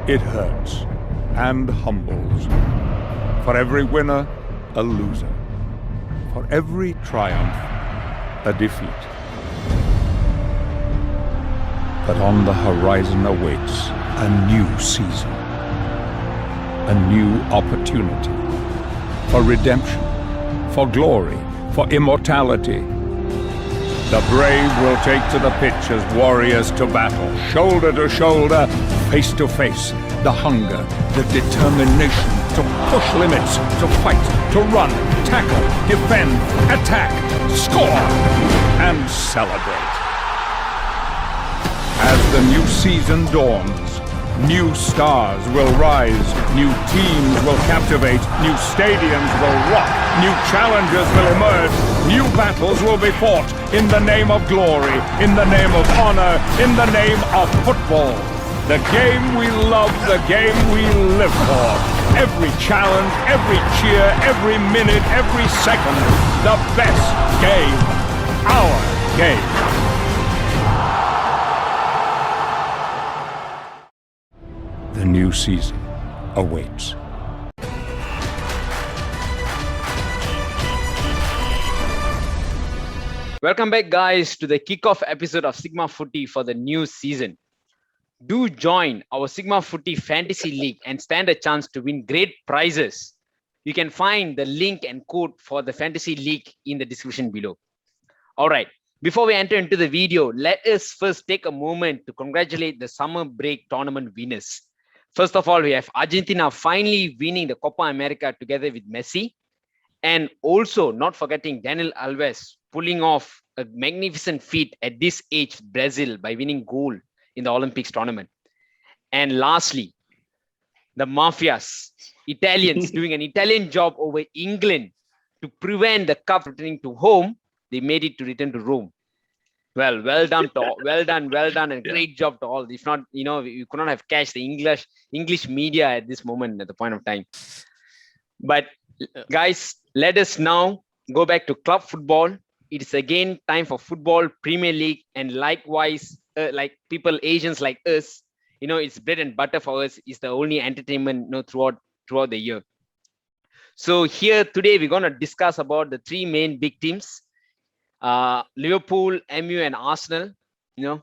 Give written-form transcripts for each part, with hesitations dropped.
It hurts and humbles. For every winner, a loser. For every triumph, a defeat. But on the horizon awaits a new season. A new opportunity. For redemption. For glory. For immortality. The brave will take to the pitch as warriors to battle, shoulder to shoulder, face to face. The hunger, the determination to push limits, to fight, to run, tackle, defend, attack, score, and celebrate. As the new season dawns, new stars will rise, new teams will captivate, new stadiums will rock, new challenges will emerge, new battles will be fought in the name of glory, in the name of honor, in the name of football. The game we love, the game we live for. Every challenge, every cheer, every minute, every second. The best game. Our game. The new season awaits. Welcome back, guys, to the kickoff episode of Sigma Footy for the new season. Do join our Sigma Footy Fantasy League and stand a chance to win great prizes. You can find the link and code for the Fantasy League in the description below. All right, before we enter into the video, let us first take a moment to congratulate the summer break tournament winners. First of all, we have Argentina finally winning the Copa America together with Messi. And also not forgetting Daniel Alves pulling off a magnificent feat at this age, Brazil, by winning gold in the Olympics tournament. And lastly, the Mafias, Italians doing an Italian job over England to prevent the cup returning to home. They made it to return to Rome. Well done to all, well done, and great job to all. If not, you could not have catched the English media at this moment at the point of time. But guys, let us now go back to club football. It is again time for football, Premier League, and likewise, like people, Asians like us, it's bread and butter for us. It's the only entertainment, throughout the year. So here today we're going to discuss about the three main big teams: Liverpool, MU, and Arsenal.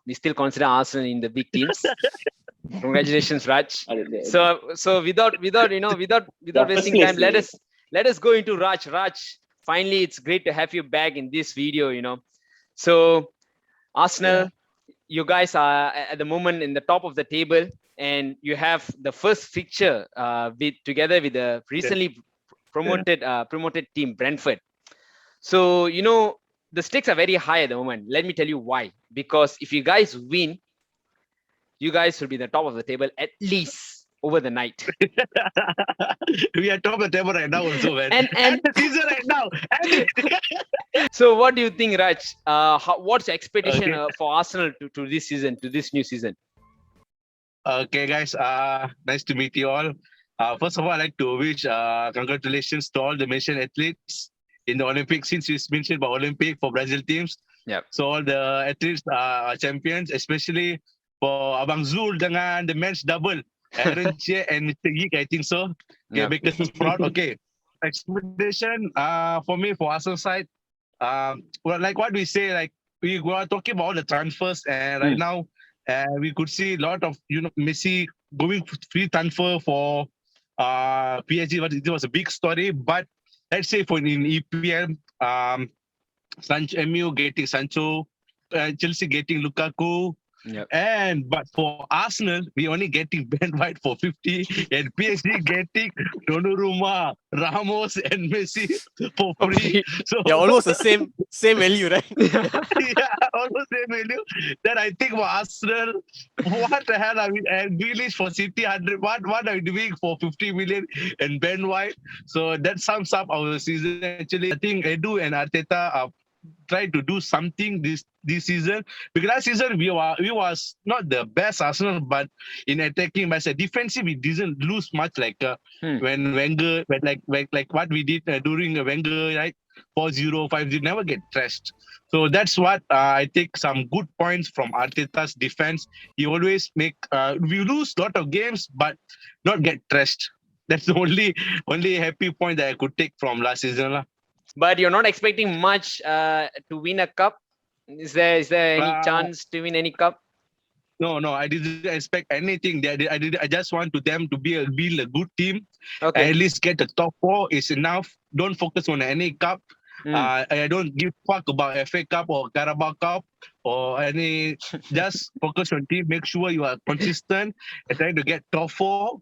We still consider Arsenal in the big teams. Congratulations, Raj. So without wasting time, let us go into Raj. Raj, finally, it's great to have you back in this video. So Arsenal, you guys are at the moment in the top of the table, and you have the first fixture together with the recently promoted team, Brentford. So the stakes are very high at the moment. Let me tell you why. Because if you guys win, you guys will be the top of the table at least over the night. We are top of the table right now also, man. And the season right now. So what do you think, Raj? What's the expectation for Arsenal to this season, to this new season? Okay, guys. Nice to meet you all. First of all, I'd like to wish congratulations to all the mentioned athletes in the Olympics, since you mentioned about Olympic for Brazil teams. Yeah. So all the athletes are champions, especially for Abang Zul dengan the men's double. Aaron Che and Mr. Djik, I think so. Okay, make us proud. Okay. Expectation for me, for Arsenal side, well, like what we say, like we were talking about the transfers, and right now we could see a lot of Messi going free transfer for PSG. It was a big story, but let's say for in EPL, MU getting Sancho, Chelsea getting Lukaku. Yep. But for Arsenal, we only getting Ben White for 50, and PSG getting Donnarumma, Ramos, and Messi for free. So almost the same value, right? Almost same value. Then I think for Arsenal, what the hell are we? And Grealish for City 100. What are we doing for 50 million and Ben White? So that sums up our season. Actually, I think Edu and Arteta are try to do something this season, because last season we was not the best Arsenal, but in attacking, but as defensive we didn't lose much like when Wenger, like what we did during Wenger, right? 4-0, 5-0, never get trashed. So that's what I take some good points from Arteta's defense. He always make we lose lot of games, but not get trashed. That's the only happy point that I could take from last season lah. But you're not expecting much to win a cup. Is there any chance to win any cup? No, I didn't expect anything. I just want them to build a good team. Okay. At least get the top 4 is enough. Don't focus on any cup. I don't give fuck about FA Cup or Carabao Cup or any. Just focus on team. Make sure you are consistent and trying to get top 4.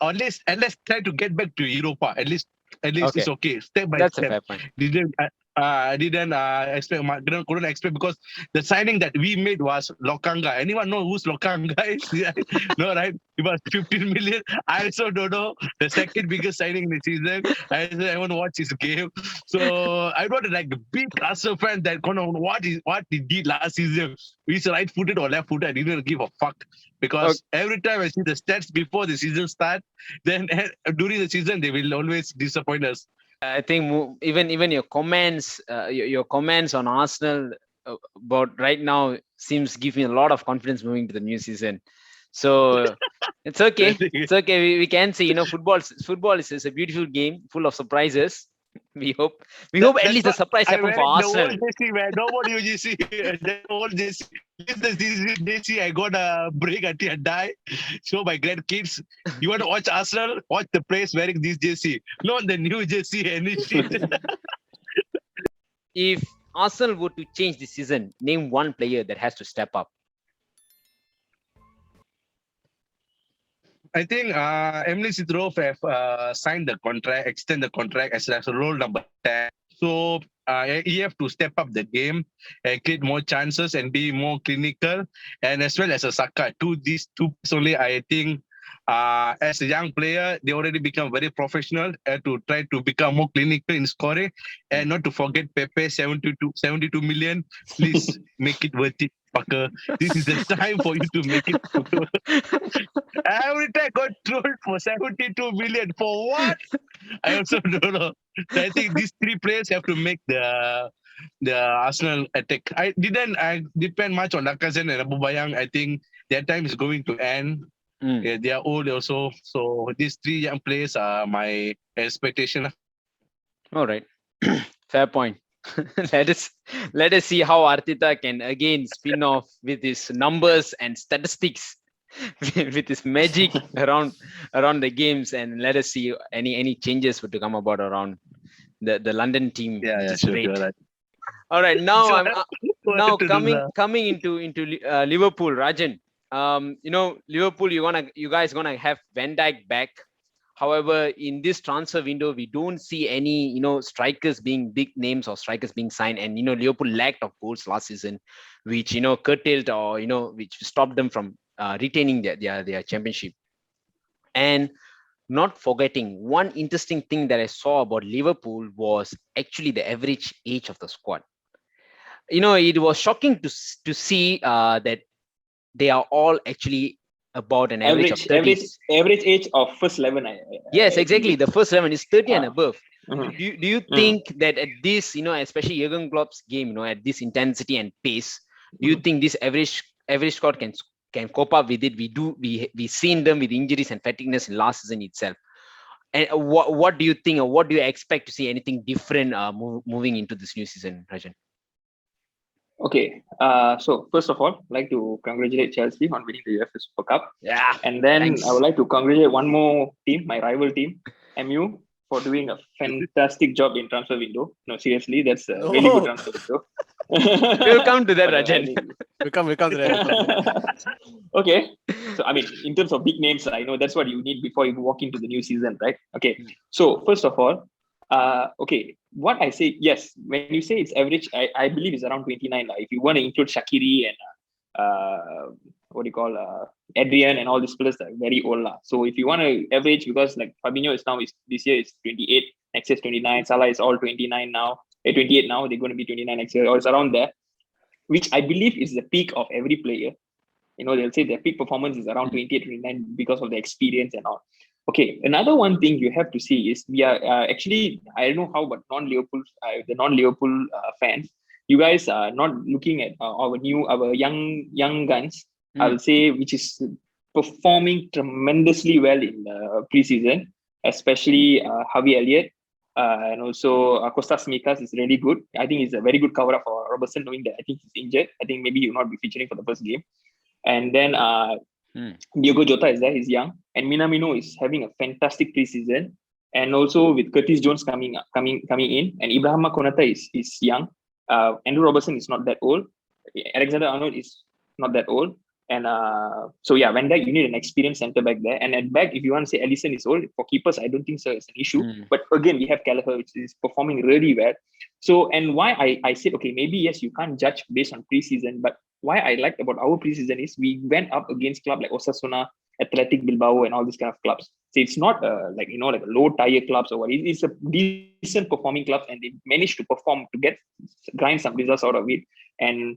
At least try to get back to Europa. At least Okay. it's okay. Step by That's a step. fair point. I didn't expect. Couldn't expect because the signing that we made was Lokanga. Anyone know who's Lokanga is? No, right? It was 15 million. I also don't know. The second biggest signing in the season. I haven't watched his game, so I not like a big Arsenal fan that gonna what he did last season. He's right-footed or left-footed. I didn't give a fuck because every time I see the stats before the season start, then during the season they will always disappoint us. I think even your comments, your comments on Arsenal about right now seems give me a lot of confidence moving to the new season. So it's okay. It's okay. We can see, football is a beautiful game full of surprises. We hope at least the surprise happen for Arsenal. The old JC, man. Nobody JC. The old JC. This JC, I got a break until I die. Show my grandkids. You want to watch Arsenal? Watch the players wearing this JC. Not the new JC. Any shit. If Arsenal were to change this season, name one player that has to step up. I think Emily Sidorov have signed the contract, extend the contract as a role number 10. So he have to step up the game and create more chances and be more clinical, and as well as a Saka. These two only, I think, as a young player, they already become very professional to try to become more clinical in scoring, and not to forget Pepe, 72 million. Please make it worth it, fucker. This is the time for you to make it. Every time I got trolled for 72 million. For what? I also don't know. So I think these 3 players have to make the Arsenal attack. I depend much on Lacazette and Aubameyang. I think their time is going to end. Yeah, they are old also. So these 3 young players are my expectation. All right. Fair point. Let us see how Arteta can again spin off with his numbers and statistics, with his magic around the games, and let us see any changes to come about around the London team. Yeah, sure. Right. All right, now coming into Liverpool, Rajan. Liverpool, you guys gonna have Van Dijk back. However, in this transfer window, we don't see any, strikers being big names or strikers being signed. And, Liverpool lacked of goals last season, which, curtailed or, which stopped them from retaining their championship. And not forgetting, one interesting thing that I saw about Liverpool was actually the average age of the squad. It was shocking to see that they are all actually about an average of 30. Average age of first 11. Yes, exactly. The first 11 is 30 and above. Uh-huh. Do you think that at this, especially Jurgen Klopp's game, at this intensity and pace, do you think this average squad can cope up with it? We seen them with injuries and fatigueness in last season itself. And what do you think, or what do you expect to see anything different moving into this new season, Rajan? Okay, so first of all, I'd like to congratulate Chelsea on winning the UEFA Super Cup. Yeah. And then thanks. I would like to congratulate one more team, my rival team, MU, for doing a fantastic job in transfer window. No, seriously, that's a really good transfer window. We'll come to that, Rajan. We'll come to that. Okay, so I mean, in terms of big names, I know that's what you need before you walk into the new season, right? Okay, so first of all, okay, what I say, yes, when you say it's average, I believe it's around 29. If you want to include Shaqiri and what do you call Adrian and all these players that are very old. So if you want to average, because like Fabinho is this year is 28, next year is 29, Salah is all 29 now, They're 28 now. They're going to be 29 next year, or it's around there, which I believe is the peak of every player. They'll say their peak performance is around 28, 29 because of the experience and all. Okay, another one thing you have to see is we are actually, I don't know how, but the non-Liverpool fans, you guys are not looking at our young guns, I will say, which is performing tremendously well in the preseason, especially Javi Elliott. And also Kostas Simikas is really good. I think it's a very good cover up for Robertson, knowing that I think he's injured. I think maybe he will not be featuring for the first game. And then Diogo Jota is there, he's young. And Minamino is having a fantastic preseason. And also with Curtis Jones coming in, and Ibrahima Konata is young. Andrew Robertson is not that old. Alexander Arnold is not that old. And so yeah, Van Dijk, you need an experienced centre back there. And at back, if you want to say Alisson is old, for keepers, I don't think so it's an issue. But again, we have Kelleher, which is performing really well. So, and why I said, okay, maybe yes, you can't judge based on preseason, but why I liked about our preseason is we went up against clubs like Osasuna, Athletic Bilbao, and all these kind of clubs. So it's not like a low tier clubs or what. It's a decent performing clubs, and they managed to perform to grind some results out of it. And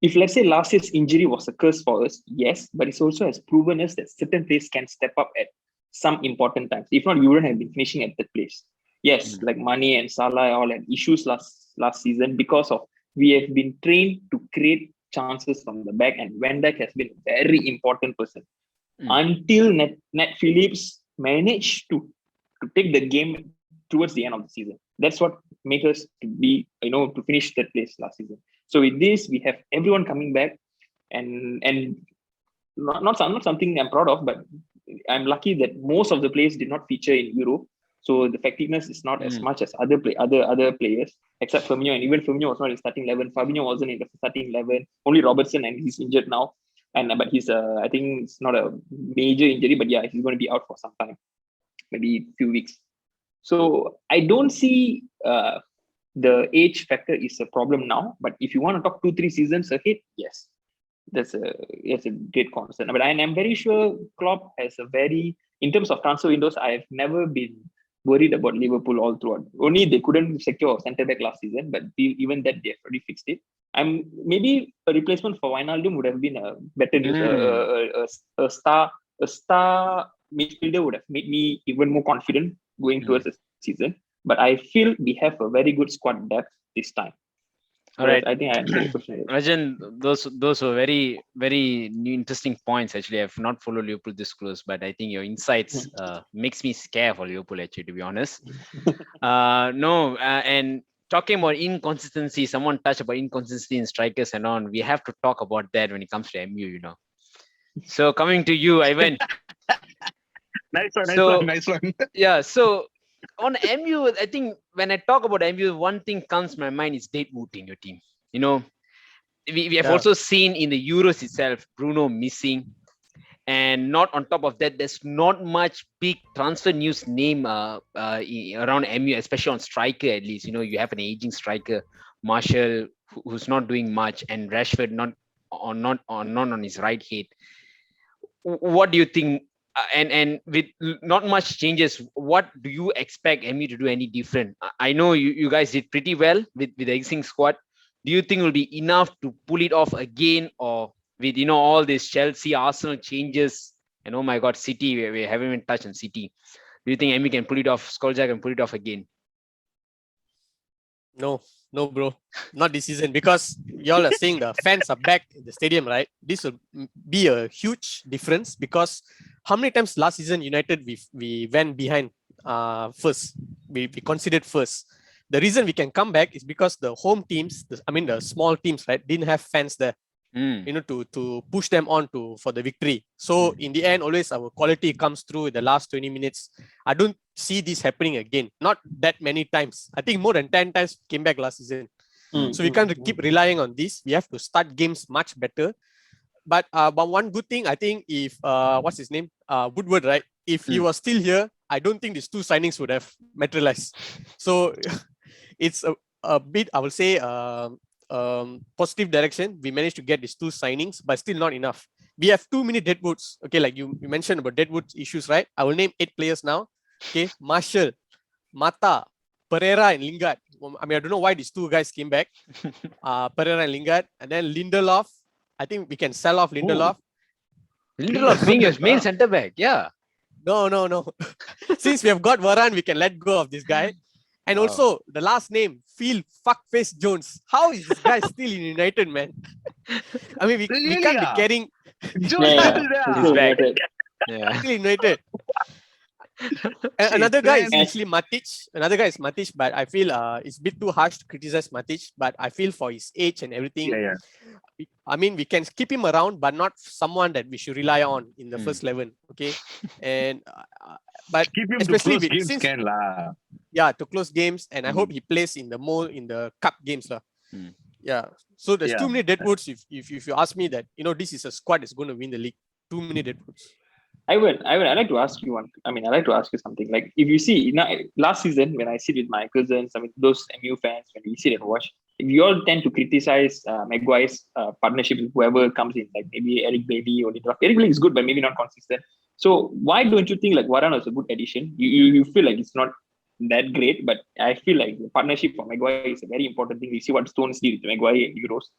if let's say last year's injury was a curse for us, yes, but it also has proven us that certain players can step up at some important times. If not, you wouldn't have been finishing at that place. Yes, like Mane and Salah all had issues last season because of we have been trained to create chances from the back, and Van Dijk has been a very important person until Nat Phillips managed to take the game towards the end of the season. That's what made us to be to finish that place last season. So with this, we have everyone coming back, and not something I'm proud of, but I'm lucky that most of the players did not feature in Europe. So the effectiveness is not as much as other players, except Firmino, and even Firmino was not in starting 11. Fabinho wasn't in the starting 11. Only Robertson, and he's injured now. But he's I think it's not a major injury, but yeah, he's going to be out for some time, maybe a few weeks. So I don't see the age factor is a problem now. But if you want to talk 2-3 seasons ahead, yes, that's a great concern. But I am very sure Klopp has in terms of transfer windows, I have never been worried about Liverpool all throughout. Only they couldn't secure a centre back last season, but even that they've already fixed it. Maybe a replacement for Wijnaldum would have been a better news. A star midfielder would have made me even more confident going towards the season. But I feel we have a very good squad depth this time. All right. I think I answered the question. Rajan, those were very, very new, interesting points. Actually, I've not followed Liverpool this close, but I think your insights makes me scared for Liverpool, actually, to be honest. And talking about inconsistency, someone touched about inconsistency in strikers and on. We have to talk about that when it comes to MU, So coming to you, Ivan. Nice one. Yeah, so on MU, I think when I talk about MU, one thing comes to my mind is deadwood in your team. We have also seen in the Euros itself, Bruno missing. And not on top of that, there's not much big transfer news name around MU, especially on striker at least. You have an aging striker, Marshall, who's not doing much, and Rashford not on his right head. What do you think? And with not much changes, what do you expect MU to do any different? I know you guys did pretty well with the existing squad. Do you think it will be enough to pull it off again, or with all this Chelsea, Arsenal changes, and oh my God, City, we haven't even touched on City. Do you think MU can pull it off? Solskjaer can pull it off again? No, bro, not this season, because y'all are saying the fans are back in the stadium, right? This will be a huge difference, because how many times last season United we went behind first, we considered first. The reason we can come back is because the home teams, the small teams, right, didn't have fans there, to push them on for the victory. So in the end, always our quality comes through in the last 20 minutes. I don't see this happening again. Not that many times. I think more than 10 times came back last season. So we can't keep relying on this. We have to start games much better. But one good thing, I think, if what's his name, Woodward, right? If he was still here, I don't think these two signings would have materialized. So it's a bit, I will say, positive direction. We managed to get these two signings, but still not enough. We have too many deadwoods. Okay, like you mentioned about deadwoods issues, right? I will name 8 players now. Okay, Marshall, Mata, Pereira, and Lingard. I mean, I don't know why these two guys came back. Pereira and Lingard, and then Lindelof. I think we can sell off Lindelof. Lindelof being his main centre back. Yeah. No. Since we have got Varane, we can let go of this guy. And Wow. also the last name, Phil Fuckface Jones. How is this guy still in United, man? I mean, we can't be carrying He's back. Yeah. still United. Another guy is actually Matic. Another guy is Matic, but I feel it's a bit too harsh to criticize Matic. But I feel for his age and everything, I mean, we can keep him around, but not someone that we should rely on in the first 11. Okay, and but Keep him to especially close games since, can lah. yeah, to close games, and I hope he plays in the cup games lah. Yeah, so there's too many deadwoods. If you ask me that, this is a squad that's going to win the league. Too many deadwoods. I'd like to ask you one. I mean, I'd like to ask you something. Like, if you see last season when I sit with my cousins, I mean, those MU fans, when we sit and watch, we all tend to criticize Maguire's partnership with whoever comes in, like maybe Eric Bailey or Lindelof. Eric Bailey is good, but maybe not consistent. So why don't you think like Varane was a good addition? You feel like it's not that great, but I feel like the partnership for Maguire is a very important thing. We see what Stones did with Maguire in Euros,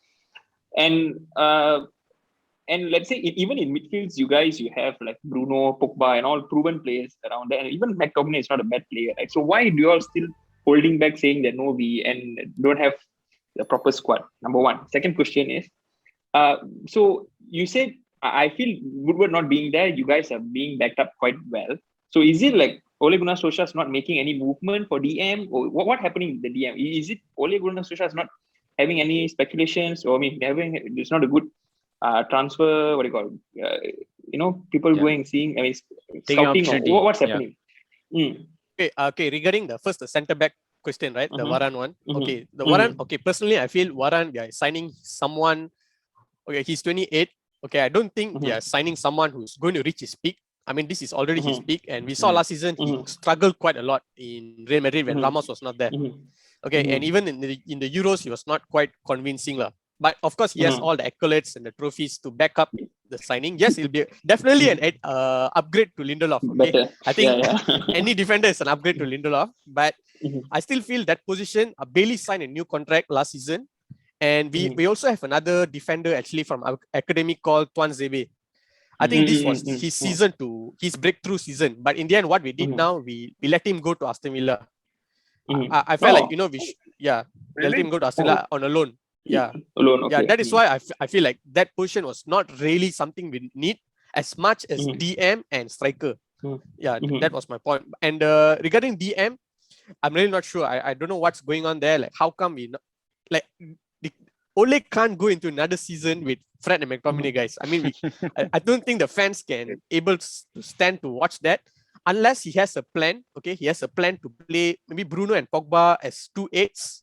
and let's say even in midfields, you have like Bruno, Pogba, and all proven players around there. And even McTominay is not a bad player, right? So why do you all still holding back, saying that no, we and don't have the proper squad? Number one. Second question is, so you said I feel Woodward not being there, you guys are being backed up quite well. So is it like Ole Gunnar Solskjaer is not making any movement for DM, or what happening with the DM? Is it Ole Gunnar Solskjaer is not having any speculations, or I mean, it's not a good transfer? What do you call it? People going seeing, I mean, scouting, or what's happening? Okay. Regarding the centre back question, right? The Varane one. Okay, the Varane. Okay, personally, I feel Varane, they are signing someone. Okay, he's 28. Okay, I don't think they are signing someone who's going to reach his peak. I mean, this is already his peak, and we saw last season he struggled quite a lot in Real Madrid when Ramos was not there. Okay, and even in the Euros, he was not quite convincing lah. But of course, he has all the accolades and the trophies to back up the signing. Yes, it'll be definitely an upgrade to Lindelof. Okay, I think any defender is an upgrade to Lindelof. But I still feel that position. Bailey signed a new contract last season, and we also have another defender actually from our academy called Tuan Zebe. I think this was his breakthrough season. But in the end, what we did now, we let him go to Aston Villa. I felt like let him go to Aston Villa on a loan. Yeah, alone. Okay. Yeah, that is why I feel like that position was not really something we need as much as DM and striker. Yeah, that was my point. And regarding DM, I'm really not sure. I don't know what's going on there. Like, how come we not, like Ole can't go into another season with Fred and McTominay, guys. I mean, I don't think the fans can able to stand to watch that unless he has a plan. Okay, he has a plan to play maybe Bruno and Pogba as 2/8s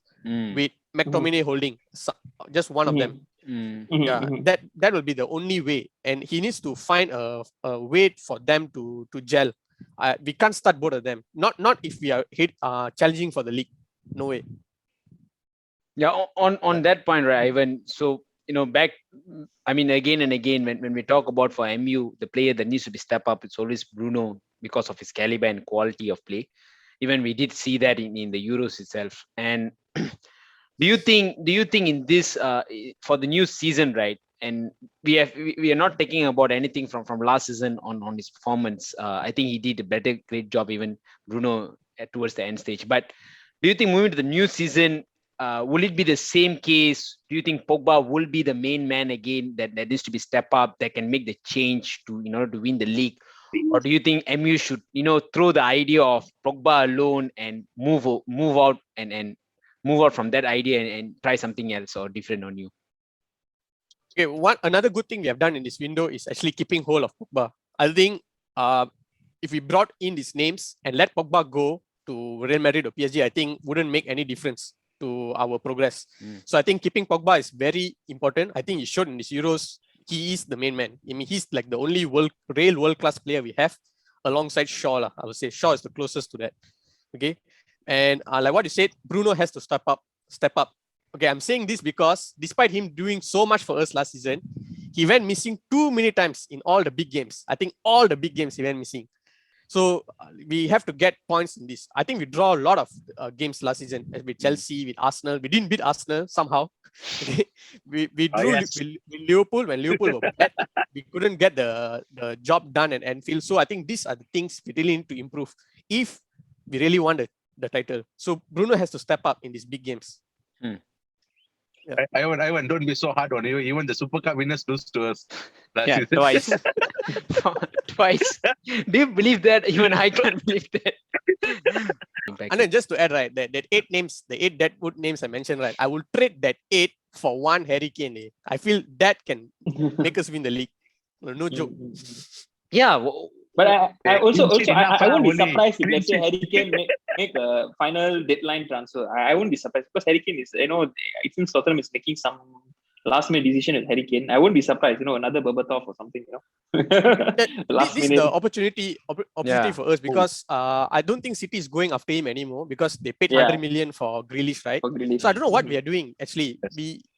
with McTominay holding just one of them. Yeah, that will be the only way, and he needs to find a way for them to gel. We can't start both of them. Not if we are challenging for the league. No way. Yeah, on that point, right, Ivan. So back, I mean, again and again, when we talk about for MU, the player that needs to be step up, it's always Bruno because of his caliber and quality of play. Even we did see that in the Euros itself. And do you think in this for the new season, right? And we are not taking about anything from last season on his performance. I think he did a great job, even Bruno towards the end stage. But do you think moving to the new season, will it be the same case? Do you think Pogba will be the main man again that needs to be step up, that can make the change to to win the league? Or do you think MU should throw the idea of Pogba alone and move out and move out from that idea and try something else or different on you? Okay, another good thing we have done in this window is actually keeping hold of Pogba. I think if we brought in these names and let Pogba go to Real Madrid or PSG, I think wouldn't make any difference to our progress. So I think keeping Pogba is very important. I think he showed in these Euros he is the main man. I mean, he's like the only real world-class player we have alongside Shaw. I would say Shaw is the closest to that. Okay. And like what you said, Bruno has to step up. Okay, I'm saying this because despite him doing so much for us last season, he went missing too many times in all the big games. I think all the big games he went missing. So we have to get points in this. I think we draw a lot of games last season with Chelsea, with Arsenal. We didn't beat Arsenal somehow. Okay. We drew with Liverpool when Liverpool were bad. We couldn't get the job done at Anfield. So I think these are the things we really need to improve if we really want the title. So Bruno has to step up in these big games. Ivan, don't be so hard on you. Even the Super Cup winners lose to us last Yeah, season. twice. Twice. Do you believe that? Even I can't believe that. And then just to add, right, that 8 names, the 8 Deadwood names I mentioned, right, I will trade that 8 for 1 Harry Kane. I feel that can make us win the league. No joke. Yeah. But I also enough, I won't be only surprised if clean let's say sheet. Harry Kane make a final deadline transfer. I won't be surprised because Harry Kane is, it seems Tottenham is making some last minute decision with Harry Kane. I won't be surprised, another Berbatov or something, last This is minute. the opportunity for us because I don't think City is going after him anymore because they paid 100 million for Grealish, right? For Grealish. So I don't know what we are doing actually.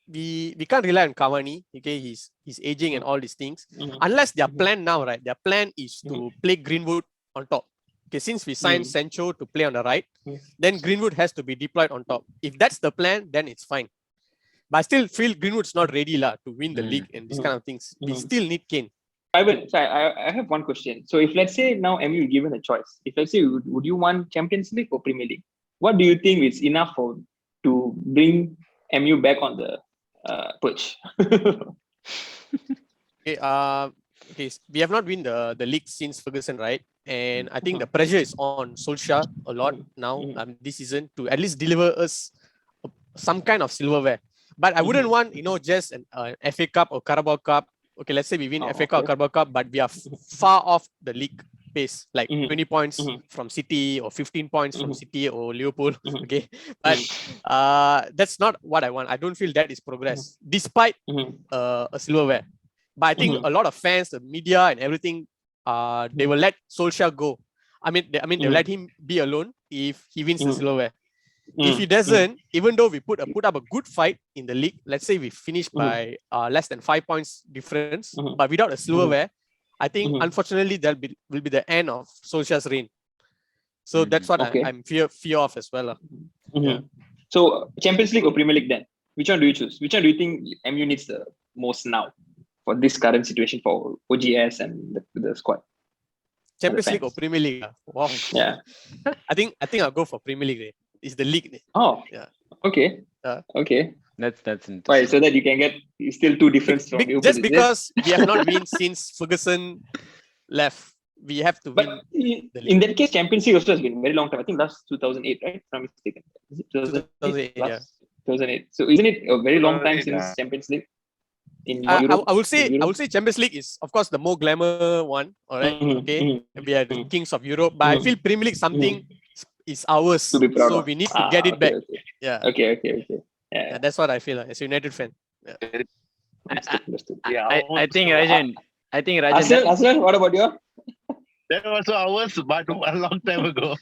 We can't rely on Cavani. Okay, he's aging and all these things. Unless their plan now, right? Their plan is to play Greenwood on top. Okay, since we signed Sancho to play on the right, then Greenwood has to be deployed on top. If that's the plan, then it's fine. But I still feel Greenwood's not ready to win the league and these kind of things. We still need Kane. I have one question. So if let's say now MU given a choice, if let's say would you want Champions League or Premier League? What do you think is enough to bring MU back on the perch? Okay, we have not won the league since Ferguson, right? And I think the pressure is on Solskjaer a lot now this season to at least deliver us some kind of silverware. But I wouldn't want, just an FA Cup or Carabao Cup. Okay, let's say we win FA Cup or Carabao Cup, but we are far off the league pace, like 20 points from City or 15 points from City or Liverpool. Okay, but that's not what I want. I don't feel that is progress, despite a silverware. But I think a lot of fans, the media, and everything, they will let Solskjaer go. I mean, they'll let him be alone if he wins the silverware. If he doesn't, even though we put up a good fight in the league, let's say we finish by less than 5 points difference, but without a silverware, I think unfortunately that will be the end of Solskjaer's reign. So that's what I'm fear of as well. So Champions League or Premier League then? Which one do you choose? Which one do you think MU needs the most now for this current situation for OGS and the squad? Champions League or Premier League? Wow. Yeah. I think I'll go for Premier League. It's the league. Oh. Yeah. Okay. Okay. That's interesting. Why? So that you can get still 2 difference from you. Just because we have not won since Ferguson left. We have to win. In that case, Champions League also has been a very long time. I think that's 2008, right? If I'm mistaken. Is it 2008? 2008. So isn't it a very long time since Champions League? In Europe, I would say Champions League is of course the more glamour one. All right. Okay. We are the kings of Europe, but I feel Premier League something is ours. To be proud so of. we need to get it back. Okay. Yeah. Okay. Yeah. That's what I feel as a United fan. Yeah. Understood. I think Rajan. Arsenal, what about you? That was ours, but a long time ago.